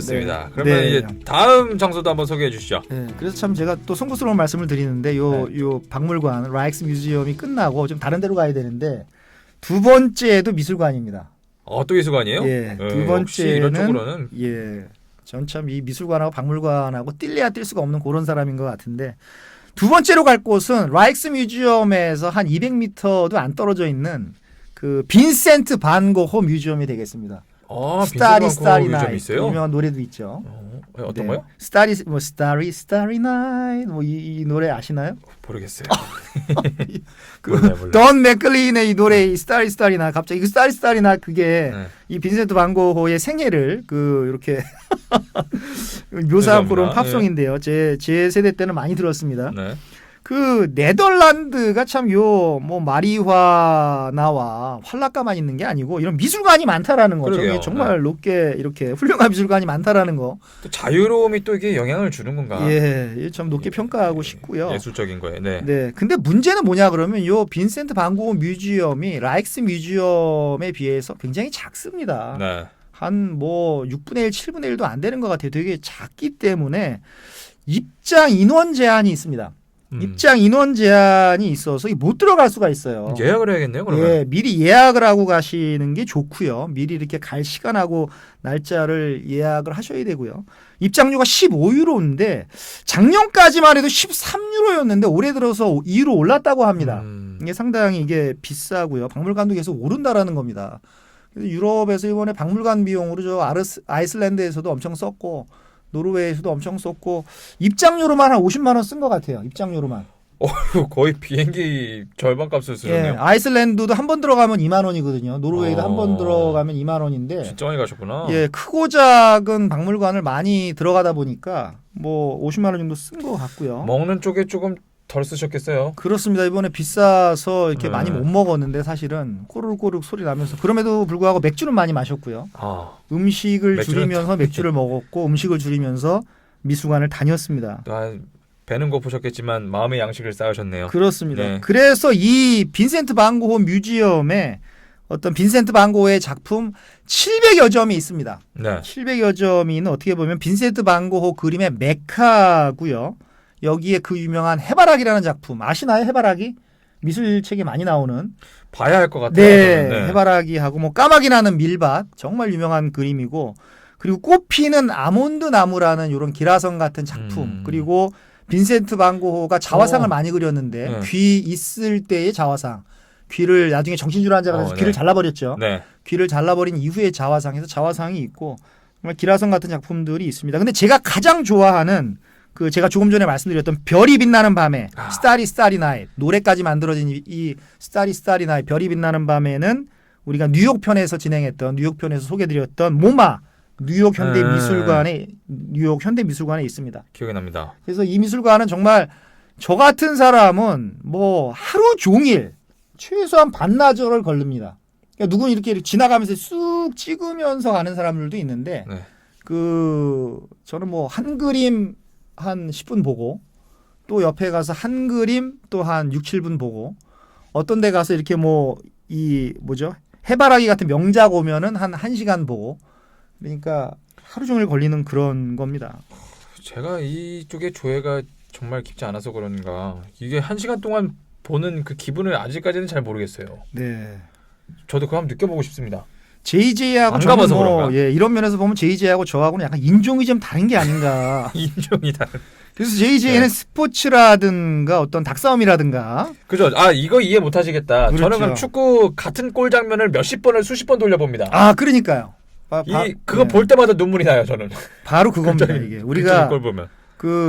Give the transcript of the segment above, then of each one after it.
좋습니다. 그러면 네. 이제 다음 장소도 한번 소개해 주시죠. 네, 그래서 참 제가 또 송구스러운 말씀을 드리는데 요 박물관 라이크스 뮤지엄이 끝나고 좀 다른 데로 가야 되는데 두 번째도 미술관입니다. 또 미술관이에요? 예, 두 역시 이런 번째는 쪽으로는 전 참 이 미술관하고 박물관하고 뛸래야 뛸 수가 없는 그런 사람인 것 같은데 두 번째로 갈 곳은 라이크스 뮤지엄에서 한 200m도 안 떨어져 있는 그 빈센트 반 고흐 뮤지엄이 되겠습니다. 스타리 스타리 나이 유명한 노래도 있죠. 어떤 거요? 스타리 스타리 나이 이 노래 아시나요? 모르겠어요. 몰라요. 던 맥클린의 이 노래 스타리 스타리 나 갑자기 그 스타리 스타리 나 그게 이 빈센트 반 고흐의 생애를 이렇게 묘사한 그런 팝송인데요. 제 세대 때는 많이 들었습니다. 네. 그 네덜란드가 참 뭐 마리화나와 활락가만 있는 게 아니고 이런 미술관이 많다라는 거죠. 그러게요. 정말 높게 이렇게 훌륭한 미술관이 많다라는 거. 또 자유로움이 또 이게 영향을 주는 건가? 참 높게 평가하고 싶고요. 예술적인 거에. 네. 네. 근데 문제는 뭐냐 그러면 요 빈센트 반 고흐 뮤지엄이 라이크스 뮤지엄에 비해서 굉장히 작습니다. 네. 한 뭐 6분의 1, 7분의 1도 안 되는 것 같아요. 되게 작기 때문에 입장 인원 제한이 있습니다. 입장 인원 제한이 있어서 못 들어갈 수가 있어요. 예약을 해야겠네요. 그러면. 미리 예약을 하고 가시는 게 좋고요. 미리 이렇게 갈 시간하고 날짜를 예약을 하셔야 되고요. 입장료가 15유로인데 작년까지만 해도 13유로였는데 올해 들어서 2유로 올랐다고 합니다. 이게 상당히 이게 비싸고요. 박물관도 계속 오른다라는 겁니다. 그래서 유럽에서 이번에 박물관 비용으로 아이슬란드에서도 엄청 썼고 노르웨이에서도 엄청 썼고 입장료로만 한 50만 원 쓴 것 같아요. 입장료로만. 거의 비행기 절반 값을 쓰네요. 아이슬란드도 한 번 들어가면 2만 원이거든요. 노르웨이도 한 번 들어가면 2만 원인데. 진짜 많이 가셨구나. 크고 작은 박물관을 많이 들어가다 보니까 뭐 50만 원 정도 쓴 것 같고요. 먹는 쪽에 조금 덜 쓰셨겠어요? 그렇습니다. 이번에 비싸서 이렇게 많이 못 먹었는데 사실은 꼬르륵 소리 나면서 그럼에도 불구하고 맥주는 많이 마셨고요. 음식을 줄이면서 맥주를 먹었고 음식을 줄이면서 미술관을 다녔습니다. 배는 고프셨겠지만 마음의 양식을 쌓으셨네요. 그렇습니다. 네. 그래서 이 빈센트 반 고흐 뮤지엄에 어떤 빈센트 반 고흐의 작품 700여 점이 있습니다. 네. 700여 점이 있는 어떻게 보면 빈센트 반 고흐 그림의 메카고요. 여기에 그 유명한 해바라기라는 작품 아시나요? 해바라기? 미술책에 많이 나오는. 봐야 할 것 같아요. 네. 해바라기하고 뭐 까마귀 나는 밀밭 정말 유명한 그림이고 그리고 꽃피는 아몬드 나무라는 이런 기라성 같은 작품 그리고 빈센트 반 고흐가 자화상을 많이 그렸는데 귀 있을 때의 자화상 귀를 나중에 정신줄 앉아서 귀를 잘라버렸죠. 네. 귀를 잘라버린 이후의 자화상에서 자화상이 있고 정말 기라성 같은 작품들이 있습니다. 근데 제가 가장 좋아하는 제가 조금 전에 말씀드렸던 별이 빛나는 밤에 스타리 스타리 나잇 노래까지 만들어진 이 스타리 스타리 나잇 별이 빛나는 밤에는 우리가 뉴욕 편에서 진행했던 뉴욕 편에서 소개드렸던 모마 뉴욕 현대 미술관에 있습니다. 기억이 납니다. 그래서 이 미술관은 정말 저 같은 사람은 뭐 하루 종일 최소한 반나절을 걸립니다. 그러니까 누군 이렇게 지나가면서 쑥 찍으면서 가는 사람들도 있는데 저는 뭐 한 그림 한 10분 보고 또 옆에 가서 한 그림 또 한 6, 7분 보고 어떤 데 가서 이렇게 해바라기 같은 명작 오면은 한 1시간 보고 그러니까 하루 종일 걸리는 그런 겁니다. 제가 이쪽에 조예가 정말 깊지 않아서 그런가 이게 1시간 동안 보는 그 기분을 아직까지는 잘 모르겠어요. 네. 저도 그거 한번 느껴보고 싶습니다. JJ하고 저는 이런 면에서 보면 JJ하고 저하고는 약간 인종이 좀 다른 게 아닌가. 인종이 다른. 그래서 JJ는 스포츠라든가 어떤 닭싸움이라든가. 그죠. 이거 이해 못 하시겠다. 그렇죠. 저는 그럼 축구 같은 골 장면을 몇십 번을 수십 번 돌려봅니다. 그러니까요. 그거 볼 때마다 눈물이 나요, 저는. 바로 그겁니다, 이게. 우리가 골 보면.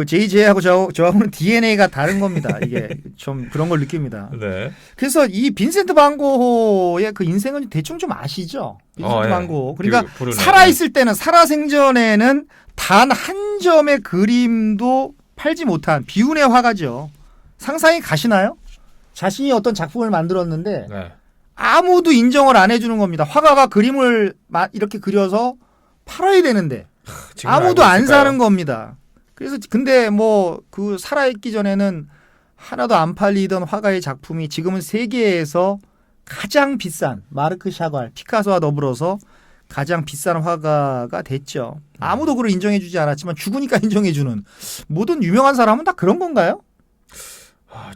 JJ하고 저하고는 DNA가 다른 겁니다. 이게 좀 그런 걸 느낍니다. 네. 그래서 이 빈센트 반 고흐의 그 인생은 대충 좀 아시죠? 빈센트 반 고흐. 그러니까 살아있을 때는 살아생전에는 단 한 점의 그림도 팔지 못한 비운의 화가죠. 상상이 가시나요? 자신이 어떤 작품을 만들었는데 아무도 인정을 안 해주는 겁니다. 화가가 그림을 이렇게 그려서 팔아야 되는데 아무도 안 사는 겁니다. 그래서 근데 살아있기 전에는 하나도 안 팔리던 화가의 작품이 지금은 세계에서 가장 비싼 마르크 샤갈, 피카소와 더불어서 가장 비싼 화가가 됐죠. 아무도 그를 인정해주지 않았지만 죽으니까 인정해주는 모든 유명한 사람은 다 그런 건가요?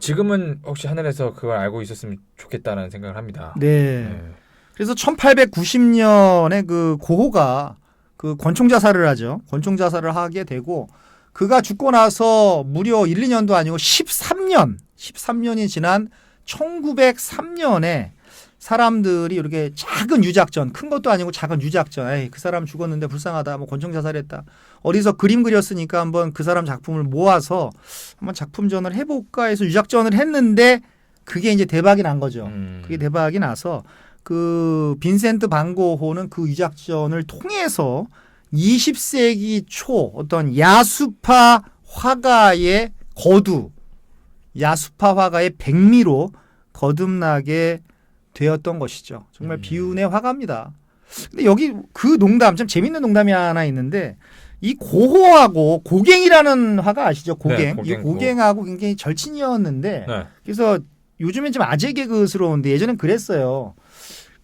지금은 혹시 하늘에서 그걸 알고 있었으면 좋겠다는 생각을 합니다. 네. 그래서 1890년에 그 고호가 그 권총 자살을 하죠. 권총 자살을 하게 되고 그가 죽고 나서 무려 1, 2년도 아니고 13년이 지난 1903년에 사람들이 이렇게 작은 유작전, 큰 것도 아니고 작은 유작전, 에이, 그 사람 죽었는데 불쌍하다, 뭐 권총 자살했다. 어디서 그림 그렸으니까 한번 그 사람 작품을 모아서 한번 작품전을 해볼까 해서 유작전을 했는데 그게 이제 대박이 난 거죠. 그게 대박이 나서 그 빈센트 반 고호는 그 유작전을 통해서 20세기 초 어떤 야수파 화가의 야수파 화가의 백미로 거듭나게 되었던 것이죠. 정말 비운의 화가입니다. 근데 여기 그 농담, 좀 재밌는 농담이 하나 있는데 이 고호하고 고갱이라는 화가 아시죠? 고갱. 네, 이 고갱하고 굉장히 절친이었는데 네. 그래서 요즘엔 좀 아재 개그스러운데 예전엔 그랬어요.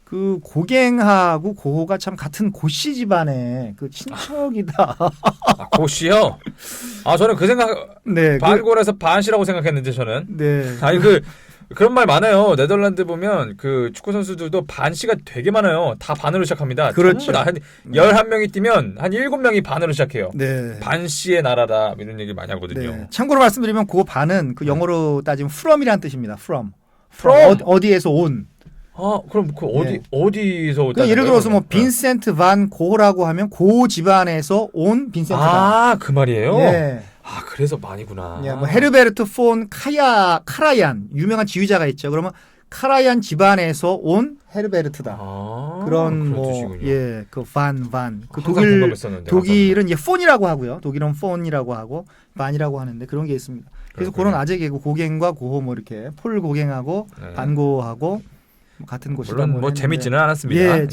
그 고갱하고 고호가 참 같은 고씨 집안의 그 친척이다. 고씨요? 저는 그 생각 네, 반골에서 반씨라고 생각했는데 저는. 네. 아니 그런 말 많아요. 네덜란드 보면 그 축구 선수들도 반씨가 되게 많아요. 다 반으로 시작합니다. 그렇죠. 전부 다 한 11명이 뛰면 한 7명이 반으로 시작해요. 네. 반씨의 나라다 이런 얘기 많이 하거든요. 네. 참고로 말씀드리면 그 반은 그 영어로 따지면 from이라는 뜻입니다. from. from? 어디에서 온. 그럼 그 네. 어디서 그러니까 예를 들어서 뭐 빈센트 반 고호라고 하면 고 집안에서 온 빈센트 반. 그 말이에요? 네. 그래서 많이구나. 네, 뭐 헤르베르트 폰 카라얀 유명한 지휘자가 있죠. 그러면 카라얀 집안에서 온 헤르베르트다. 그런 뭐 뜻이군요. 예, 그 반. 그 항상 독일은 감사합니다. 이제 폰이라고 하고요. 독일은 폰이라고 하고 반이라고 하는데 그런 게 있습니다. 그래서 그렇군요. 그런 아재 개그 고갱과 고호 뭐 이렇게 폴 고갱하고 네. 반고하고 같은 곳이다. 물론 뭐 재밌지는 않았습니다. 예,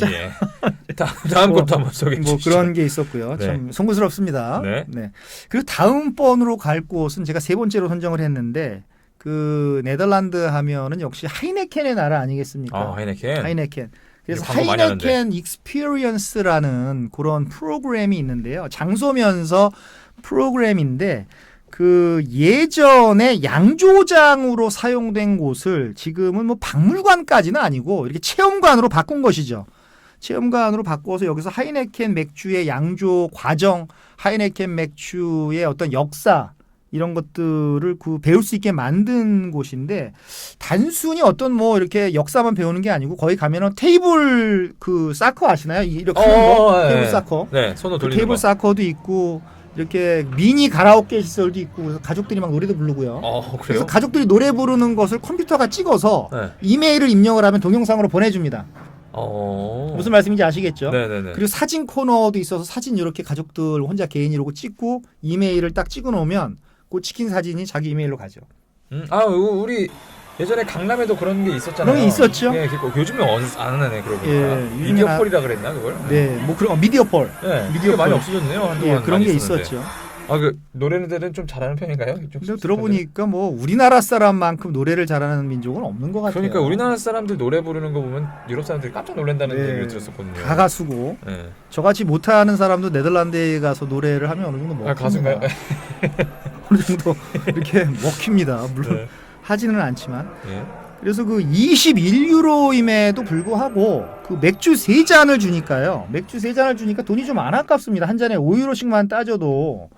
다음 것도 한번 소개해 뭐 주시죠. 그런 게 있었고요. 네. 참 송구스럽습니다. 네. 그리고 다음 번으로 갈 곳은 제가 세 번째로 선정을 했는데 그 네덜란드 하면은 역시 하이네켄의 나라 아니겠습니까? 하이네켄. 그래서 광고 많이 하는데. 하이네켄 익스피리언스라는 그런 프로그램이 있는데요. 장소면서 프로그램인데 그 예전에 양조장으로 사용된 곳을 지금은 뭐 박물관까지는 아니고 이렇게 체험관으로 바꾼 것이죠. 체험관으로 바꿔서 여기서 하이네켄 맥주의 양조 과정, 하이네켄 맥주의 어떤 역사 이런 것들을 배울 수 있게 만든 곳인데 크단순히 어떤 뭐 이렇게 역사만 배우는 게 아니고 거기 가면은 테이블 그 사커 아시나요? 이렇게 하는 거 테이블 사커. 네, 손으로 돌리는 테이블 거. 사커도 있고 이렇게 미니 가라오케 시설도 있고 그래서 가족들이 막 노래도 부르고요. 그래요? 그래서 가족들이 노래 부르는 것을 컴퓨터가 찍어서 네. 이메일을 입력을 하면 동영상으로 보내줍니다. 무슨 말씀인지 아시겠죠? 네네네. 그리고 사진 코너도 있어서 사진 이렇게 가족들 혼자 개인 이러고 찍고 이메일을 딱 찍어놓으면 그 찍힌 사진이 자기 이메일로 가죠. 우리 예전에 강남에도 그런 게 있었잖아요. 그런 게 있었죠. 예, 요즘은 안 하네 그러고 보니까. 예, 미디어폴이라 그랬나 그걸? 네, 뭐 그런 미디어폴. 네, 미디어폴. 많이 없어졌네요. 한동안 예, 그런 많이 게 있었는데. 있었죠. 그 노래들은 좀 잘하는 편인가요? 근데 들어보니까 뭐 우리나라 사람만큼 노래를 잘하는 민족은 없는 것 같아요. 그러니까 우리나라 사람들 노래 부르는 거 보면 유럽 사람들이 깜짝 놀란다는 얘기를 들었었거든요. 다 가수고 네. 저같이 못하는 사람도 네덜란드에 가서 노래를 하면 어느 정도 먹힙니다. 가수인가요? 어느 정도 이렇게 먹힙니다. 물론 네. 하지는 않지만. 예. 그래서 그 21유로임에도 불구하고 그 맥주 3잔을 주니까요. 맥주 3잔을 주니까 돈이 좀 안 아깝습니다. 한 잔에 5유로씩만 따져도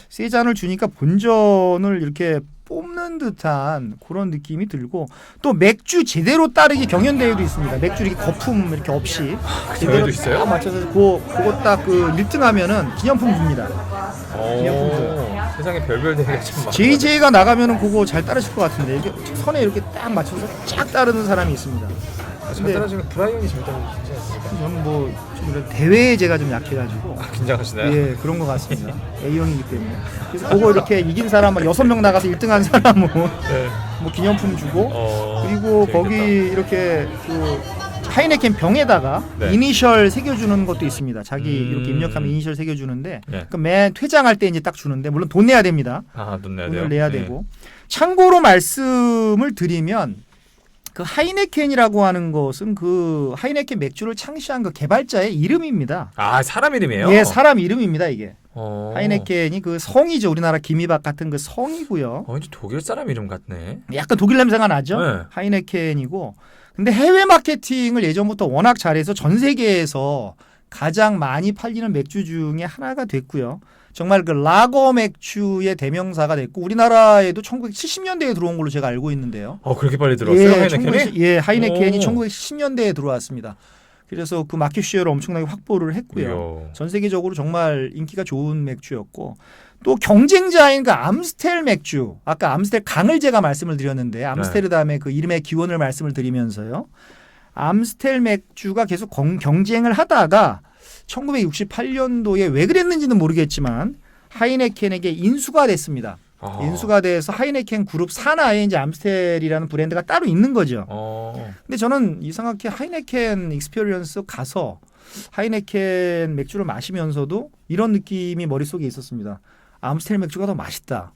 3잔을 주니까 본전을 이렇게 뽑는 듯한 그런 느낌이 들고 또 맥주 제대로 따르기 경연대회도 있습니다. 맥주 이렇게 거품 이렇게 없이 대회도 있어요? 딱 맞춰서 그거 딱 그 1등 하면은 기념품 줍니다. 세상에 별별 대회가 참 많아요. JJ가 나가면은 그거 잘 따르실 것 같은데 이게 선에 이렇게 딱 맞춰서 쫙 따르는 사람이 있습니다. 잘 따라주면 브라이언이 잘 따라주지 않습니까? 저는 뭐 좀 이런 대회에 제가 좀 약해가지고 긴장하시나요? 예 그런 것 같습니다. A형이기 때문에 그래서 그거 이렇게 이긴 사람 막 6명 나가서 1등한 사람은 네. 뭐 기념품 주고 그리고 재밌겠다. 거기 이렇게 그 하이네켄 병에다가 네. 이니셜 새겨주는 것도 있습니다. 자기 이렇게 입력하면 이니셜 새겨주는데 네. 그 맨 퇴장할 때 이제 딱 주는데 물론 돈 내야 됩니다. 돈 내야 돼요. 돈을 내야 되고 참고로 말씀을 드리면 그 하이네켄이라고 하는 것은 그 하이네켄 맥주를 창시한 그 개발자의 이름입니다. 아, 사람 이름이에요? 예, 사람 이름입니다 이게. 어. 하이네켄이 그 성이죠. 우리나라 기미박 같은 그 성이고요. 왠지 독일 사람 이름 같네. 약간 독일 냄새가 나죠. 네. 하이네켄이고. 근데 해외 마케팅을 예전부터 워낙 잘해서 전 세계에서 가장 많이 팔리는 맥주 중에 하나가 됐고요. 정말 그 라거 맥주의 대명사가 됐고 우리나라에도 1970년대에 들어온 걸로 제가 알고 있는데요. 그렇게 빨리 들어왔어요, 하이네켄이? 하이네켄이 오. 1970년대에 들어왔습니다. 그래서 그 마켓 쉐어를 엄청나게 확보를 했고요. 이야. 전 세계적으로 정말 인기가 좋은 맥주였고 또 경쟁자인 그 암스텔 맥주, 아까 암스텔 강을 제가 말씀을 드렸는데 암스테르담의 그 이름의 기원을 말씀을 드리면서요. 암스텔 맥주가 계속 경쟁을 하다가 1968년도에 왜 그랬는지는 모르겠지만 하이네켄에게 인수가 됐습니다. 아. 인수가 돼서 하이네켄 그룹 산하에 이제 암스텔이라는 브랜드가 따로 있는 거죠. 근데 저는 이상하게 하이네켄 익스피리언스 가서 하이네켄 맥주를 마시면서도 이런 느낌이 머릿속에 있었습니다. 암스텔 맥주가 더 맛있다.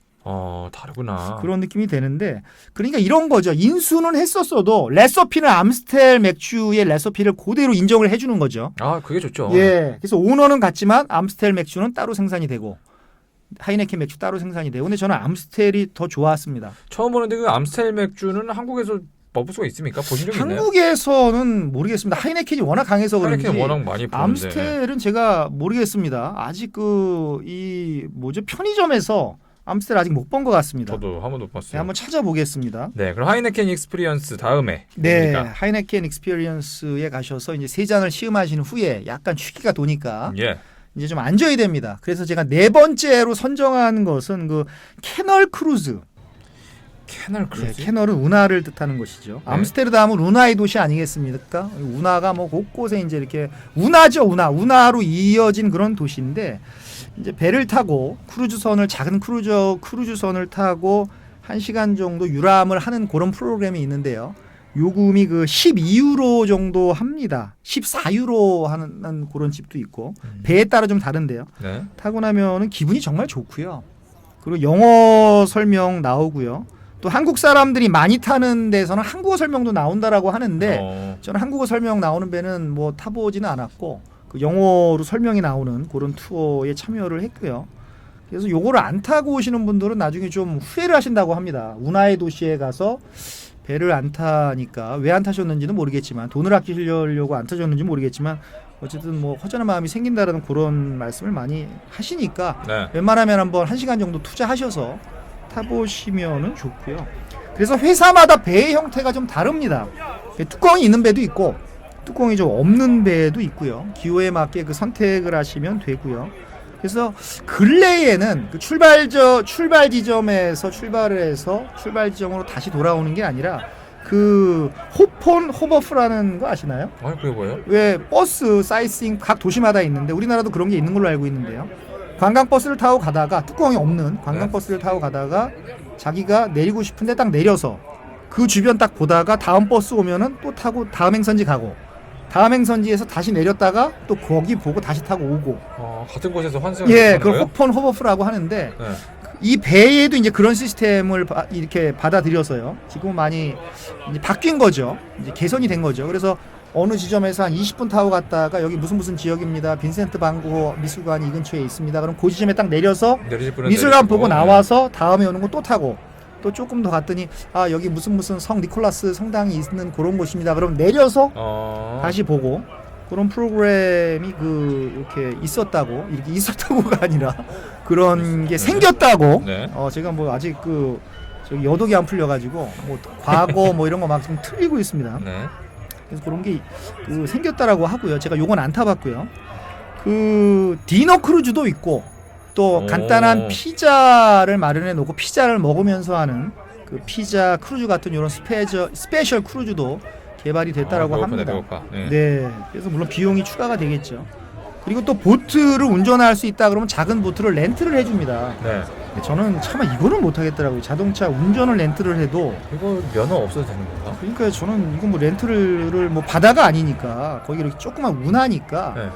다르구나. 그런 느낌이 되는데 그러니까 이런 거죠. 인수는 했었어도 레시피는 암스텔 맥주의 레시피를 그대로 인정을 해주는 거죠. 그게 좋죠. 예, 그래서 오너는 같지만 암스텔 맥주는 따로 생산이 되고 하이네켄 맥주 따로 생산이 되고 근데 저는 암스텔이 더 좋았습니다. 처음 보는데 그 암스텔 맥주는 한국에서 먹을 수가 있습니까? 보신 적 있나요? 한국에서는 모르겠습니다. 하이네켄이 워낙 강해서 그런지 하이네켄 워낙 많이 보는데. 암스텔은 제가 모르겠습니다. 아직 편의점에서 암스텔 아직 못 본 것 같습니다. 저도 한 번도 못 봤어요. 네, 한번 찾아보겠습니다. 네, 그럼 하이네켄 익스피리언스 다음에 네, 뭡니까? 하이네켄 익스피리언스에 가셔서 이제 세 잔을 시음하시는 후에 약간 취기가 도니까 예. 이제 좀 앉아야 됩니다. 그래서 제가 네 번째로 선정한 것은 그 캐널 크루즈. 캐널 크루즈. 네, 캐널은 운하를 뜻하는 것이죠. 네. 암스테르담은 운하의 도시 아니겠습니까? 운하가 뭐 곳곳에 이제 이렇게 운하죠, 운하로 이어진 그런 도시인데 이제 배를 타고 작은 크루즈선을 타고 1시간 정도 유람을 하는 그런 프로그램이 있는데요. 요금이 그 12유로 정도 합니다. 14유로 하는 그런 집도 있고 배에 따라 좀 다른데요. 네. 타고 나면은 기분이 정말 좋고요. 그리고 영어 설명 나오고요. 또 한국 사람들이 많이 타는 데서는 한국어 설명도 나온다라고 하는데 저는 한국어 설명 나오는 배는 뭐 타보지는 않았고 그 영어로 설명이 나오는 그런 투어에 참여를 했고요. 그래서 요거를 안 타고 오시는 분들은 나중에 좀 후회를 하신다고 합니다. 운하의 도시에 가서 배를 안 타니까 왜 안 타셨는지는 모르겠지만 돈을 아끼려고 안 타셨는지 모르겠지만 어쨌든 뭐 허전한 마음이 생긴다라는 그런 말씀을 많이 하시니까 네. 웬만하면 한번 1시간 정도 투자하셔서 타보시면은 좋고요. 그래서 회사마다 배의 형태가 좀 다릅니다. 뚜껑이 있는 배도 있고 뚜껑이 좀 없는 배도 있고요. 기호에 맞게 그 선택을 하시면 되고요. 그래서 근래에는 그 출발 지점에서 출발을 해서 출발 지점으로 다시 돌아오는 게 아니라 그 호버프라는 거 아시나요? 그게 뭐예요? 왜 버스 사이싱 각 도시마다 있는데 우리나라도 그런 게 있는 걸로 알고 있는데요. 관광버스를 타고 가다가 뚜껑이 없는 관광버스를 타고 가다가 자기가 내리고 싶은데 딱 내려서 그 주변 딱 보다가 다음 버스 오면은 또 타고 다음 행선지 가고 다음 행선지에서 다시 내렸다가 또 거기 보고 다시 타고 오고 같은 곳에서 환승을 예, 하는 그걸 거예요? 호버프라고 하는데 네. 이 배에도 이제 그런 시스템을 이렇게 받아들여서요. 지금 많이 이제 바뀐 거죠. 이제 개선이 된 거죠. 그래서 어느 지점에서 한 20분 타고 갔다가 여기 무슨 지역입니다. 빈센트 방고 미술관이 이 근처에 있습니다. 그럼 그 지점에 딱 내려서 미술관 보고 나와서 다음에 오는 거 또 타고 또 조금 더 갔더니 여기 무슨 성 니콜라스 성당이 있는 그런 곳입니다. 그럼 내려서 다시 보고 그런 프로그램이 이렇게 있었다고가 아니라 그런 게 생겼다고. 네. 제가 뭐 아직 저기 여독이 안 풀려가지고 뭐 과거 뭐 이런 거 막 좀 틀리고 있습니다. 네. 그래서 그런 게 생겼다라고 하고요. 제가 요건 안 타봤고요. 그 디너 크루즈도 있고 또 간단한 피자를 마련해 놓고 피자를 먹으면서 하는 그 피자 크루즈 같은 이런 스페셜 크루즈도 개발이 됐다라고 합니다. 네. 그래서 물론 비용이 추가가 되겠죠. 그리고 또 보트를 운전할 수 있다 그러면 작은 보트를 렌트를 해줍니다. 네. 저는 차마 이거는 못하겠더라고요. 자동차 운전을 렌트를 해도 이거 면허 없어도 되는 건가? 그러니까 저는 이거 뭐 렌트를 뭐 바다가 아니니까 거기 이렇게 조그만 운하니까 네.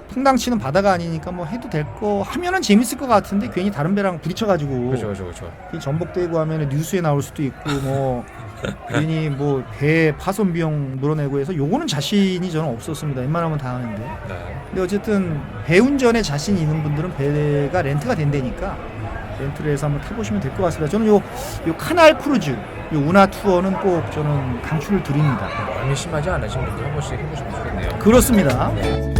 풍당치는 바다가 아니니까 뭐 해도 될 거 하면은 재밌을 것 같은데 괜히 다른 배랑 부딪혀가지고 그렇죠. 전복되고 하면은 뉴스에 나올 수도 있고 뭐 괜히 뭐 배 파손 비용 물어내고 해서 요거는 자신이 저는 없었습니다. 웬만하면 다 하는데. 네. 근데 어쨌든 배 운전에 자신이 있는 분들은 배가 렌트가 된다니까 렌트를 해서 한번 타보시면 될 것 같습니다. 저는 요 카날 크루즈, 요 운하 투어는 꼭 저는 강추를 드립니다. 마음이 심하지 않으신 분들 한 번씩 해보시면 좋겠네요. 그렇습니다. 네.